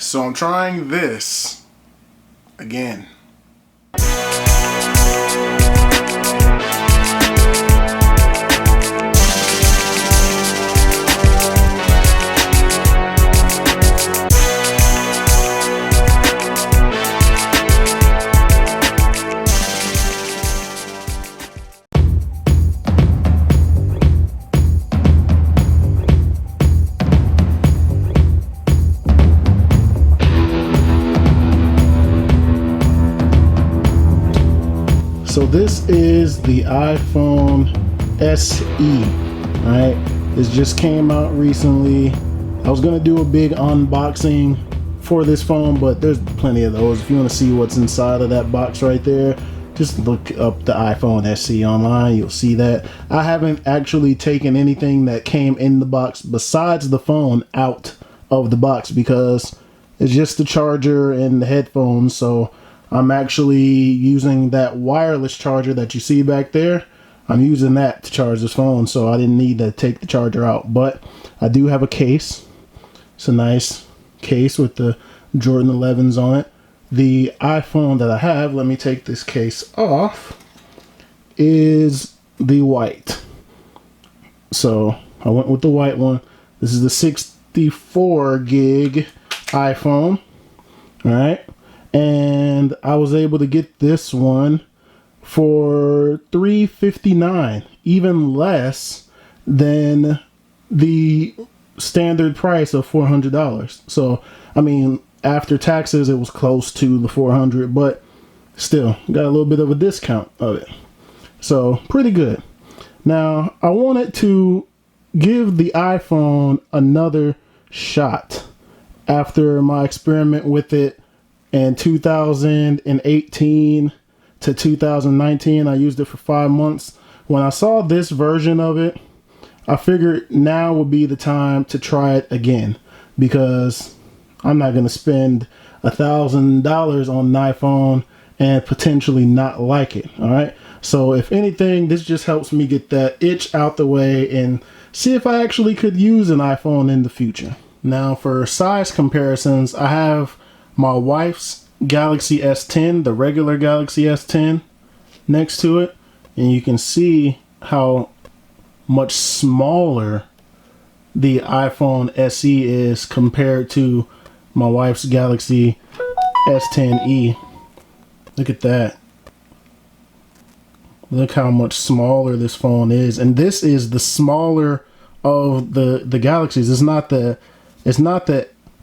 So I'm trying this again. So this is the iPhone SE, right? This just came out recently. I was gonna do a big unboxing for this phone, but there's plenty of those. If you wanna see what's inside of that box right there, just look up the iPhone SE online, you'll see that. I haven't actually taken anything that came in the box besides the phone out of the box because it's just the charger and the headphones, so I'm actually using that wireless charger that you see back there. I'm using that to charge this phone, so I didn't need to take the charger out. But I do have a case. It's a nice case with the Jordan 11s on it. The iPhone that I have, let me take this case off, is the white. So I went with the white one. This is the 64 gig iPhone. All right. And I was able to get this one for $359, even less than the standard price of $400. So, I mean, after taxes, it was close to the $400, but still got a little bit of a discount of it. So, pretty good. Now, I wanted to give the iPhone another shot after my experiment with it. In 2018 to 2019, I used it for 5 months. When I saw this version of it, I figured now would be the time to try it again because I'm not going to spend $1,000 on an iPhone and potentially not like it. All right. So if anything, this just helps me get that itch out the way and see if I actually could use an iPhone in the future. Now for size comparisons, I have my wife's Galaxy S10, the regular Galaxy S10 next to it, and you can see how much smaller the iPhone SE is compared to my wife's Galaxy S10e. Look at that. Look how much smaller this phone is, and this is the smaller of the Galaxies. It's not the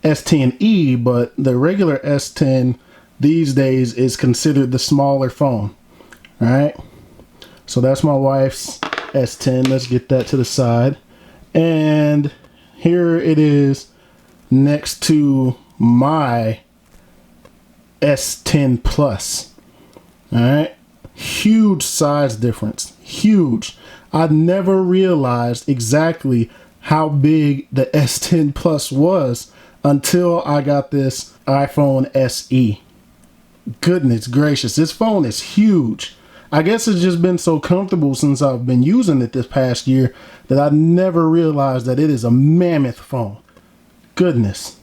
S10e, but the regular S10 these days is considered the smaller phone. All right. So that's my wife's S10. Let's get that to the side. And here it is next to my S10 Plus. All right. Huge size difference. Huge. I never realized exactly how big the S10 Plus was until I got this iPhone SE. Goodness gracious, this phone is huge. I guess it's just been so comfortable since I've been using it this past year that I never realized that it is a mammoth phone. Goodness.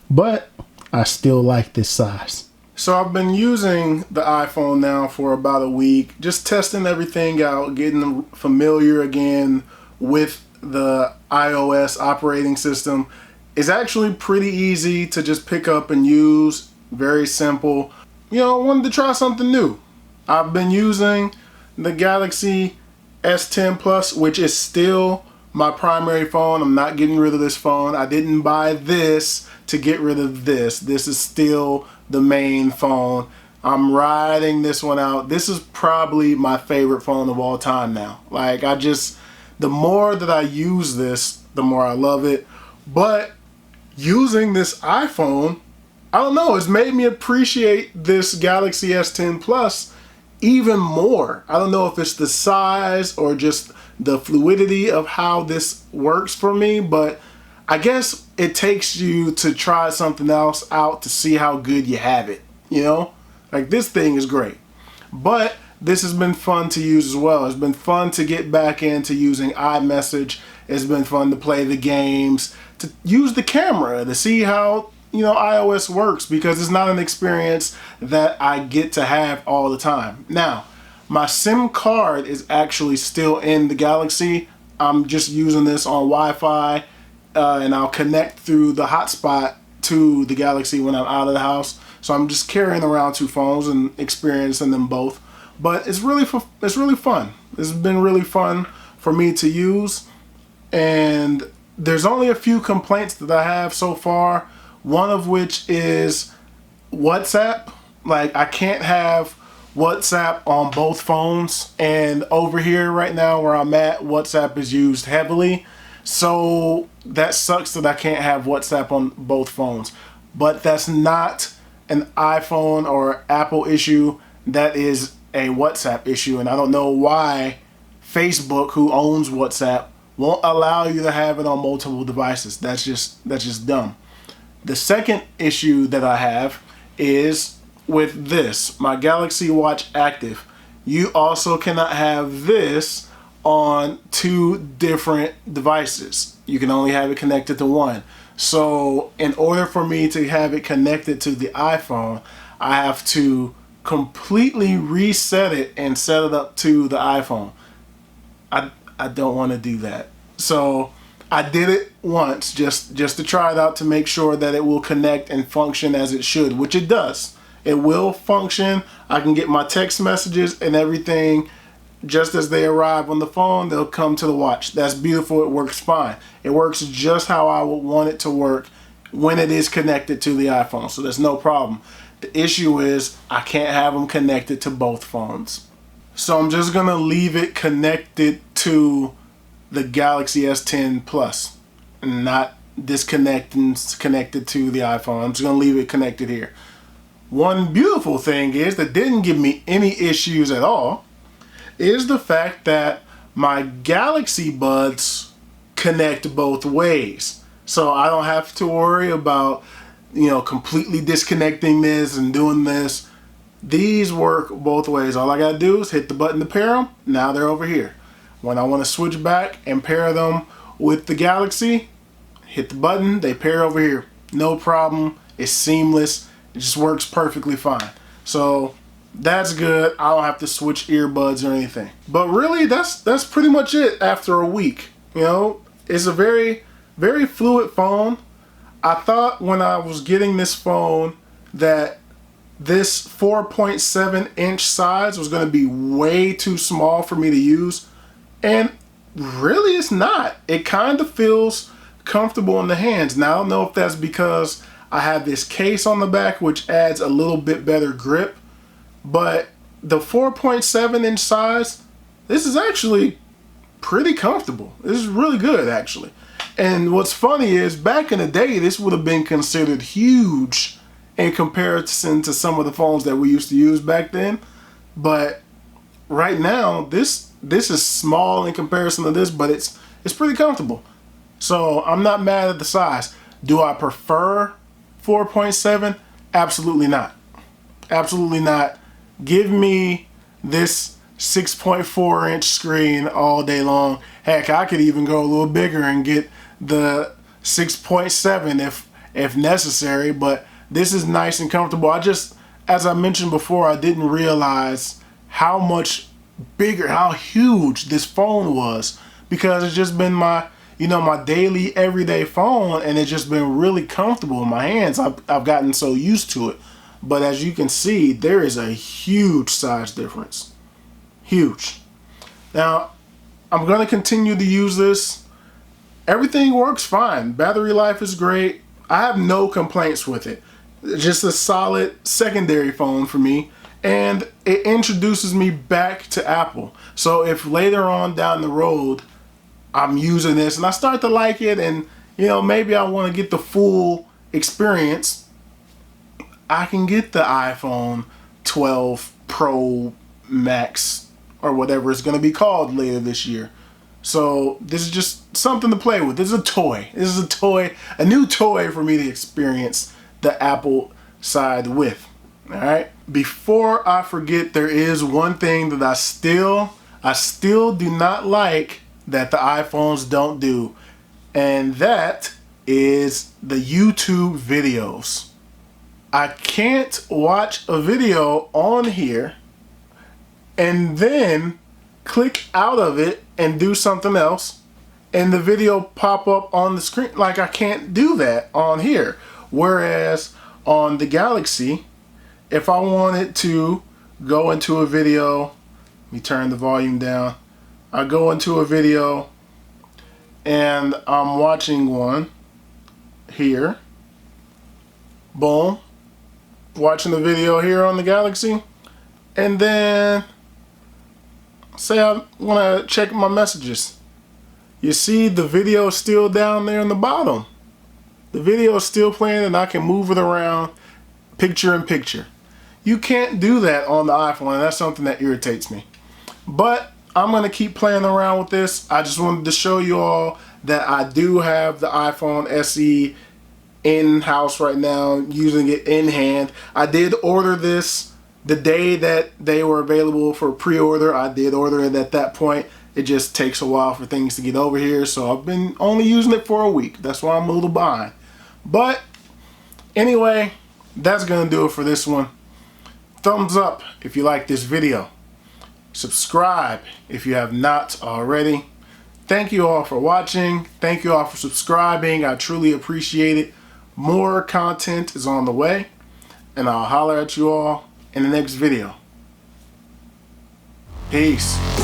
But I still like this size. So I've been using the iPhone now for about a week, just testing everything out, getting familiar again with the iOS operating system. It's actually pretty easy to just pick up and use. Very simple. You know, I wanted to try something new. I've been using the Galaxy S10 Plus, which is still my primary phone. I'm not getting rid of this phone. I didn't buy this to get rid of this. This is still the main phone. I'm riding this one out. This is probably my favorite phone of all time now. Like, the more that I use this, the more I love it. But using this iPhone, I don't know, it's made me appreciate this Galaxy S10 Plus even more. I don't know if it's the size or just the fluidity of how this works for me, but I guess it takes you to try something else out to see how good you have it, you know? Like, this thing is great. But this has been fun to use as well. It's been fun to get back into using iMessage. It's been fun to play the games, to use the camera, to see how iOS works, because it's not an experience that I get to have all the time. Now, my SIM card is actually still in the Galaxy. I'm just using this on Wi-Fi, and I'll connect through the hotspot to the Galaxy when I'm out of the house. So I'm just carrying around two phones and experiencing them both. But it's really fun. It's been really fun for me to use, and there's only a few complaints that I have so far. One of which is WhatsApp. Like, I can't have WhatsApp on both phones, and over here right now where I'm at, WhatsApp is used heavily. So that sucks that I can't have WhatsApp on both phones. But that's not an iPhone or Apple issue. That is a WhatsApp issue, and I don't know why Facebook, who owns WhatsApp, won't allow you to have it on multiple devices. That's just dumb. The second issue that I have is with this, my Galaxy Watch Active. You also cannot have this on two different devices. You can only have it connected to one. So in order for me to have it connected to the iPhone, I have to completely reset it and set it up to the iPhone. I don't want to do that. So I did it once just to try it out, to make sure that it will connect and function as it should, which it does. It will function. I can get my text messages and everything just as they arrive on the phone. They'll come to the watch. That's beautiful. It works fine. It works just how I would want it to work when it is connected to the iPhone. So there's no problem. The issue is I can't have them connected to both phones. So I'm just going to leave it connected to the Galaxy S10 Plus, not disconnect and connected to the iPhone. I'm just going to leave it connected here. One beautiful thing is that didn't give me any issues at all is the fact that my Galaxy Buds connect both ways. So I don't have to worry about, completely disconnecting this and doing this. These work both ways. All I gotta do is hit the button to pair them. Now they're over here. When I want to switch back and pair them with the Galaxy, hit the button, they pair over here. No problem. It's seamless. It just works perfectly fine. So that's good. I don't have to switch earbuds or anything. But really, that's pretty much it after a week. It's a very, very fluid phone. I thought when I was getting this phone that this 4.7 inch size was going to be way too small for me to use. And really, it's not. It kind of feels comfortable in the hands. Now, I don't know if that's because I have this case on the back, which adds a little bit better grip. But the 4.7 inch size, this is actually pretty comfortable. This is really good, actually. And what's funny is, back in the day, this would have been considered huge in comparison to some of the phones that we used to use back then. But right now, this is small in comparison to this, but it's pretty comfortable. So I'm not mad at the size. Do I prefer 4.7? Absolutely not. Absolutely not. Give me this 6.4 inch screen all day long. Heck, I could even go a little bigger and get the 6.7 if necessary, but this is nice and comfortable. As I mentioned before, I didn't realize how much bigger, how huge this phone was, because it's just been my daily everyday phone, and it's just been really comfortable in my hands. I've gotten so used to it. But as you can see, there is a huge size difference. Huge. Now, I'm going to continue to use this. Everything works fine. Battery life is great. I have no complaints with it. Just a solid secondary phone for me. And it introduces me back to Apple. So if later on down the road I'm using this and I start to like it, and maybe I want to get the full experience, I can get the iPhone 12 Pro Max or whatever it's going to be called later this year. So this is just something to play with. This is a toy. This is a toy, a new toy for me to experience the Apple side with. All right. Before I forget, there is one thing that I still do not like that the iPhones don't do, and that is the YouTube videos. I can't watch a video on here and then click out of it and do something else and the video pop up on the screen. Like, I can't do that on here. Whereas on the Galaxy, if I wanted to go into a video, let me turn the volume down. I go into a video and I'm watching one here. Boom. Watching the video here on the Galaxy. And then say I want to check my messages. You see the video is still down there in the bottom. The video is still playing and I can move it around picture in picture. You can't do that on the iPhone, and that's something that irritates me. But I'm going to keep playing around with this. I just wanted to show you all that I do have the iPhone SE in-house right now, using it in hand. I did order this the day that they were available for pre-order. I did order it at that point. It just takes a while for things to get over here, so I've been only using it for a week. That's why I'm a little behind. But anyway, that's gonna do it for this one. Thumbs up if you like this video. Subscribe if you have not already. Thank you all for watching. Thank you all for subscribing. I truly appreciate it. More content is on the way, and I'll holler at you all in the next video. Peace.